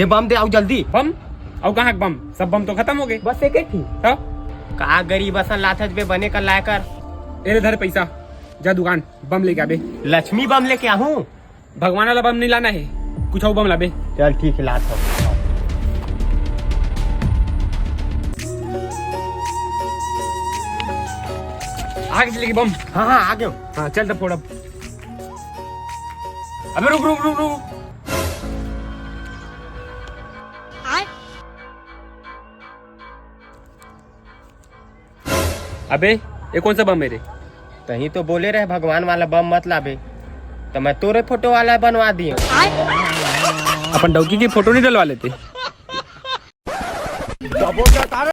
दे बम दे, आओ जल्दी। बम? और कहाँ बम? सब बम तो खत्म हो गए। बस एक थी। हाँ? का गरीब असन लाथज पे बने कर लाकर। एरे धर पैसा, जा दुकान बम लेके आबे। लक्ष्मी बम लेके आहूँ। भगवान वाला बम नहीं लाना है, कुछ और बम लाबे। चल ठीक है, लाता हूँ। आगे चलेगी बम। हाँ हाँ आ गए। हाँ चल तब फोड़ अब। अबे रुक रुक रुक रुक। अबे ये कौन सा बम मेरे? तही तो बोले रहे भगवान वाला बम मत लाबे, तो मैं तोरे फोटो वाला बनवा दिए। अपन डौकी की फोटो नहीं डलवा लेते?